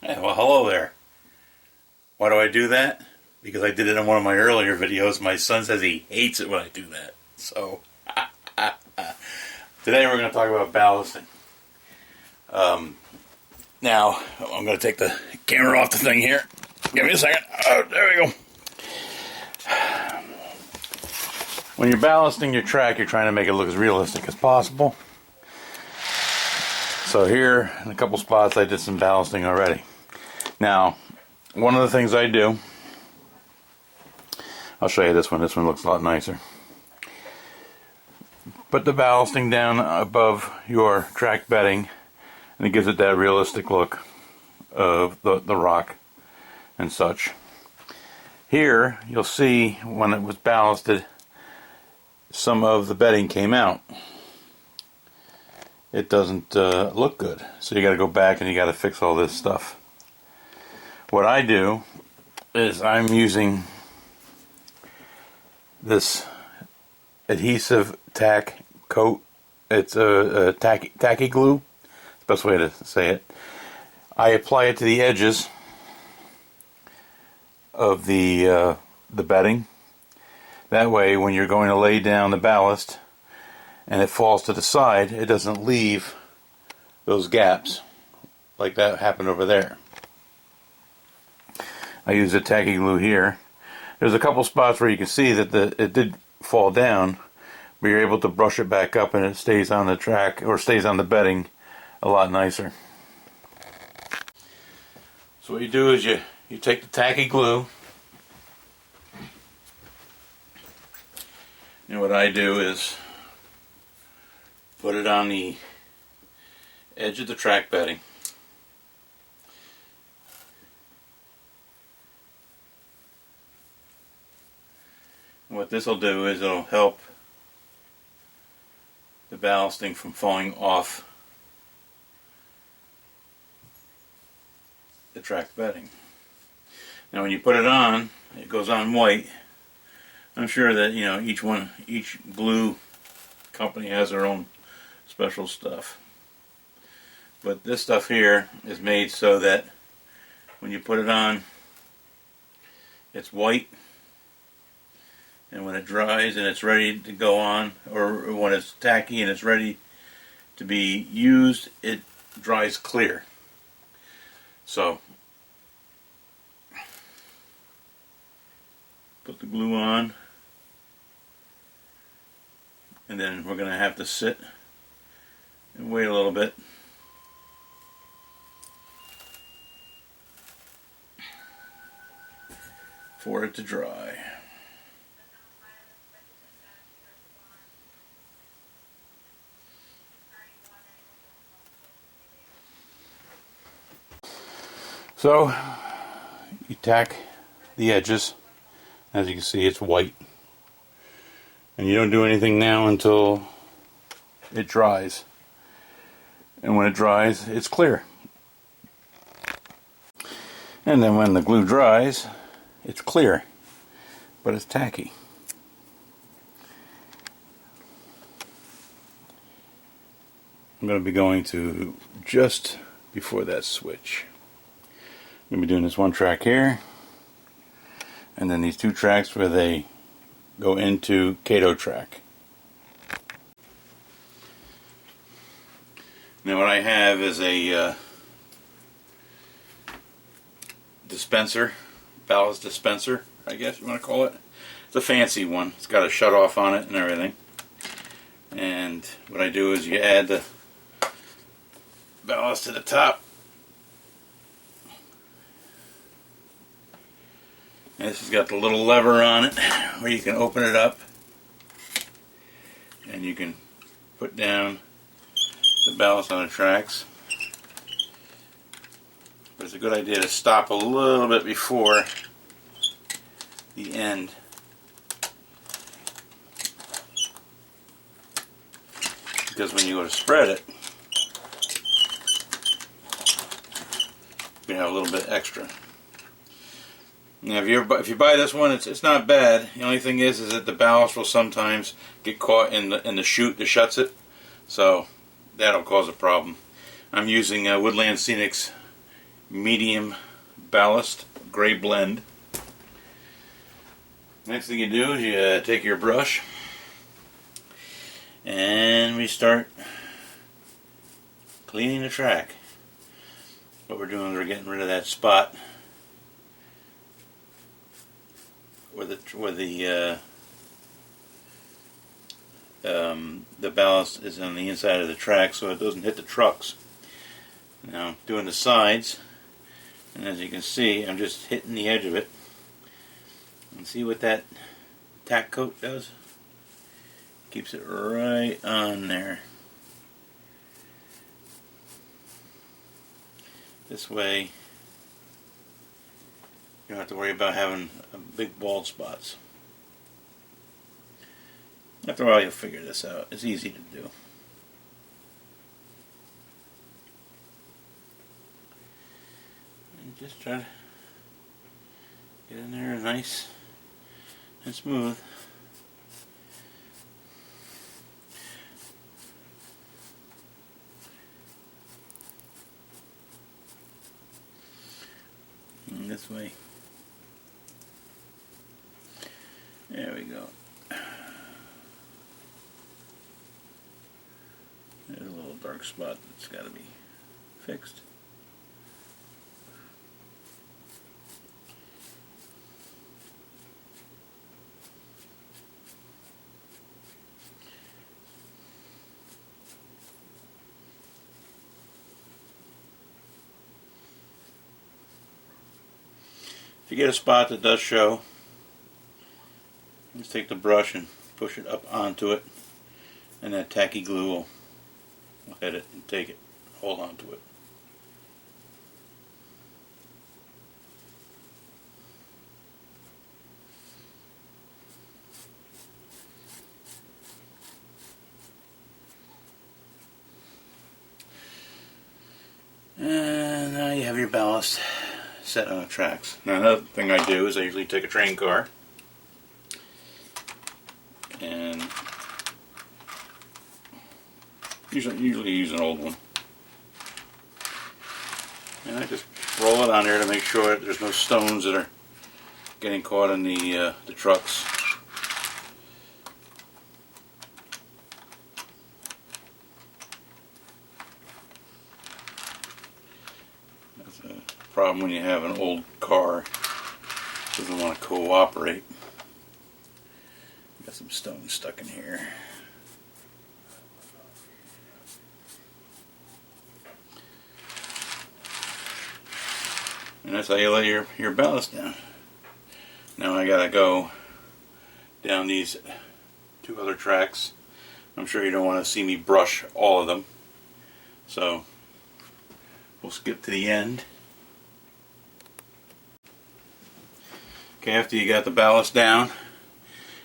Hey, well, hello there. Why do I do that? Because I did it in one of my earlier videos. My son says he hates it when I do that. So, today we're going to talk about ballasting. Now, I'm going to take the camera off the thing here. Give me a second. Oh, there we go. When you're ballasting your track, you're trying to make it look as realistic as possible. So here, in a couple spots, I did some ballasting already. Now, one of the things I do, I'll show you this one. This one looks a lot nicer. Put the ballasting down above your track bedding, and it gives it that realistic look of the rock and such. Here, you'll see when it was ballasted, some of the bedding came out. It doesn't look good, so you got to go back and you got to fix all this stuff. What I do is I'm using this adhesive tack coat. It's a tacky glue. It's the best way to say it. I apply it to the edges of the bedding. That way, when you're going to lay down the ballast and it falls to the side, it doesn't leave those gaps like that happened over there. I use a tacky glue here. There's a couple spots where you can see that it did fall down, but you're able to brush it back up and it stays on the track, or stays on the bedding, a lot nicer. So what you do is you take the tacky glue, and what I do is put it on the edge of the track bedding. And what this will do is it'll help the ballasting from falling off the track bedding. Now when you put it on, it goes on white. I'm sure that each glue company has their own special stuff. But this stuff here is made so that when you put it on, it's white, and when it dries and it's ready to go on, or when it's tacky and it's ready to be used, it dries clear. So, put the glue on, and then we're going to have to sit and wait a little bit for it to dry. So you tack the edges. As you can see, it's white, and you don't do anything now until it dries. And when it dries, it's clear. And then when the glue dries, it's clear, but it's tacky. I'm going to be going to just before that switch. I'm going to be doing this one track here, and then these two tracks where they go into HO Track. Now what I have is a dispenser, ballast dispenser, I guess you want to call it. It's a fancy one. It's got a shut off on it and everything. And what I do is you add the ballast to the top. And this has got the little lever on it where you can open it up and you can put down the ballast on the tracks. But it's a good idea to stop a little bit before the end. Because when you go to spread it, you have a little bit extra. Now, if you buy this one, it's not bad. The only thing is that the ballast will sometimes get caught in the chute that shuts it, so that'll cause a problem. I'm using Woodland Scenic's medium ballast gray blend. Next thing you do is you take your brush and we start cleaning the track. What we're doing is we're getting rid of that spot where the ballast is on the inside of the track, so it doesn't hit the trucks. Now doing the sides, and as you can see, I'm just hitting the edge of it. And see what that tack coat does? Keeps it right on there. This way, you don't have to worry about having big bald spots. After a while, you'll figure this out. It's easy to do. And just try to get in there nice and smooth. And this way. There we go. There's a little dark spot that's got to be fixed. If you get a spot that does show, just take the brush and push it up onto it, and that tacky glue will hit it and take it, hold on to it. And now you have your ballast set on the tracks. Now another thing I do is I usually take a train car and usually use an old one, and I just roll it on there to make sure that there's no stones that are getting caught in the trucks. That's a problem when you have an old car. It doesn't want to cooperate. Got some stones stuck in here. And that's how you lay your ballast down. Now I gotta go down these two other tracks. I'm sure you don't want to see me brush all of them, so we'll skip to the end. Okay, after you got the ballast down,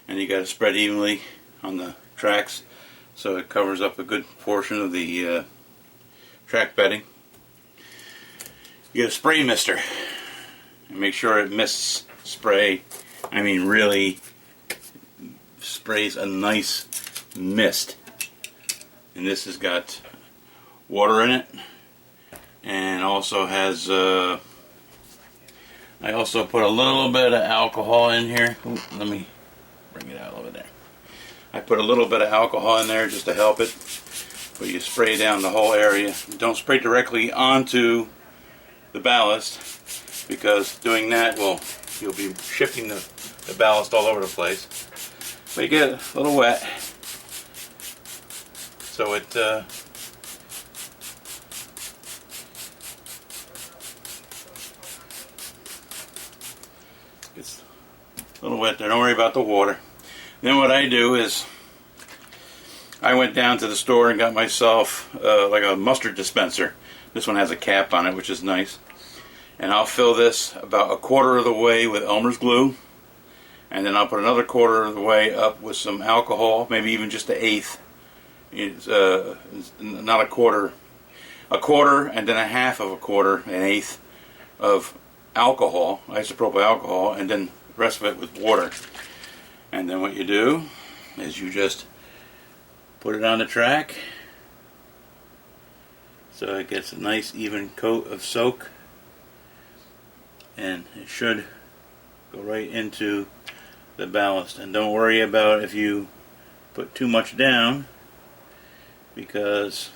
and you got it spread evenly on the tracks so it covers up a good portion of the track bedding, you get a spray mister and make sure it mists spray. I mean really sprays a nice mist. And this has got water in it, and also has I also put a little bit of alcohol in here. Ooh, let me bring it out over there. I put a little bit of alcohol in there just to help it, but you spray down the whole area. Don't spray directly onto the ballast, because doing that you'll be shifting the ballast all over the place. But you get a little wet, so it gets a little wet there. Don't worry about the water. Then what I do is I went down to the store and got myself like a mustard dispenser. This one has a cap on it, which is nice. And I'll fill this about a quarter of the way with Elmer's glue, and then I'll put another quarter of the way up with some alcohol, maybe even just an eighth. It's not a quarter and then a half of a quarter, an eighth of alcohol, isopropyl alcohol, and then the rest of it with water. And then what you do is you just put it on the track so it gets a nice even coat of soak. and it should go right into the ballast. And don't worry about if you put too much down, because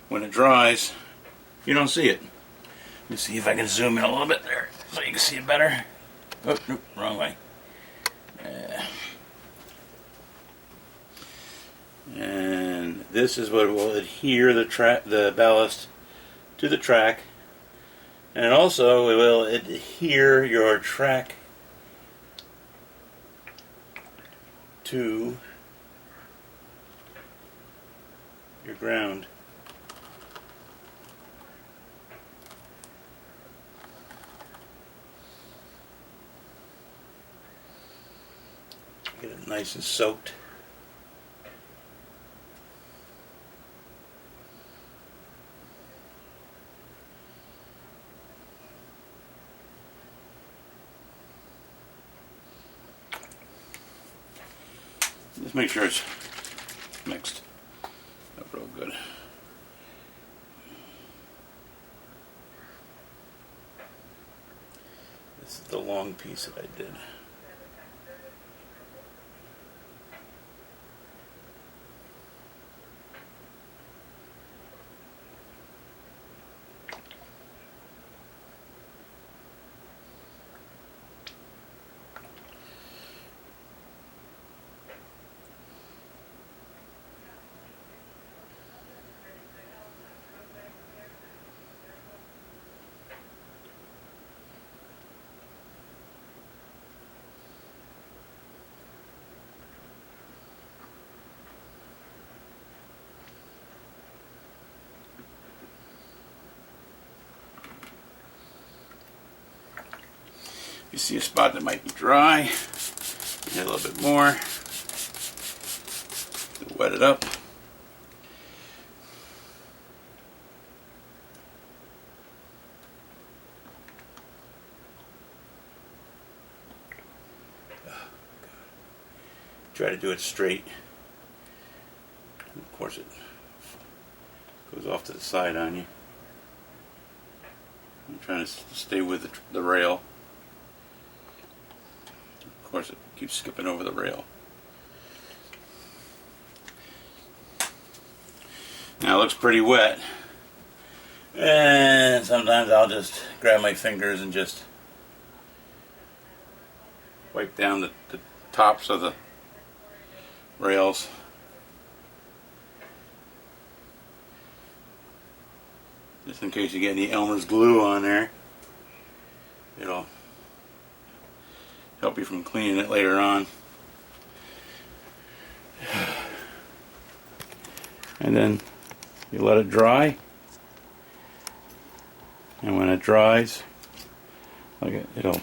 when it dries you don't see it. Let me see if I can zoom in a little bit there so you can see it better. Oh, nope, wrong way. And this is what will adhere the ballast to the track, and also it will adhere your track to your ground. Get it nice and soaked. Just make sure it's mixed up real good. This is the long piece that I did. If you see a spot that might be dry, add a little bit more. Wet it up. Try to do it straight. Of course, it goes off to the side on you. I'm trying to stay with the rail. Of course, it keeps skipping over the rail. Now it looks pretty wet, and sometimes I'll just grab my fingers and just wipe down the tops of the rails. Just in case you get any Elmer's glue on there, it'll help you from cleaning it later on. And then you let it dry, and when it dries, it'll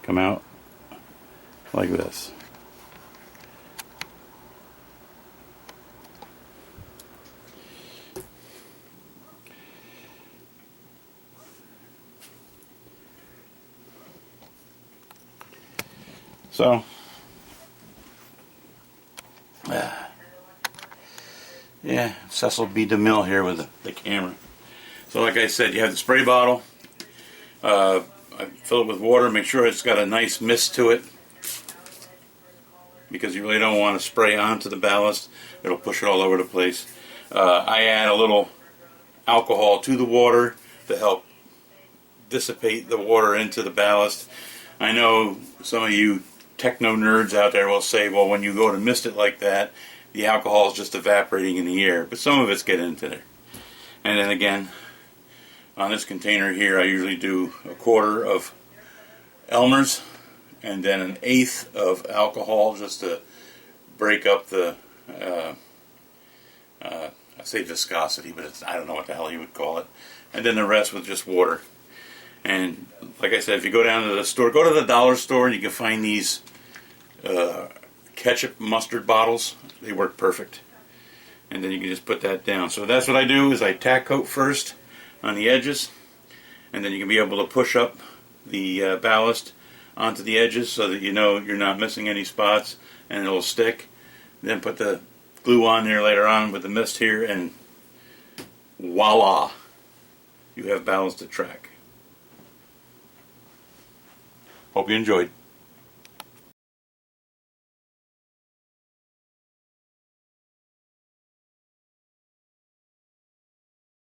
come out like this. So, yeah, Cecil B. DeMille here with the camera. So like I said, you have the spray bottle. I fill it with water, make sure it's got a nice mist to it, because you really don't want to spray onto the ballast. It'll push it all over the place. I add a little alcohol to the water to help dissipate the water into the ballast. I know some of you techno nerds out there will say, well, when you go to mist it like that, the alcohol is just evaporating in the air, but some of it's getting into there. And then again, on this container here, I usually do 1/4 of Elmer's and then 1/8 of alcohol, just to break up the I say viscosity, but I don't know what the hell you would call it, and then the rest with just water. And like I said, if you go down to the store, go to the dollar store, and you can find these ketchup mustard bottles. They work perfect. And then you can just put that down. So that's what I do, is I tack coat first on the edges, and then you can be able to push up the ballast onto the edges so that you know you're not missing any spots and it'll stick. Then put the glue on there later on with the mist here, and voila, you have ballasted track. Hope you enjoyed.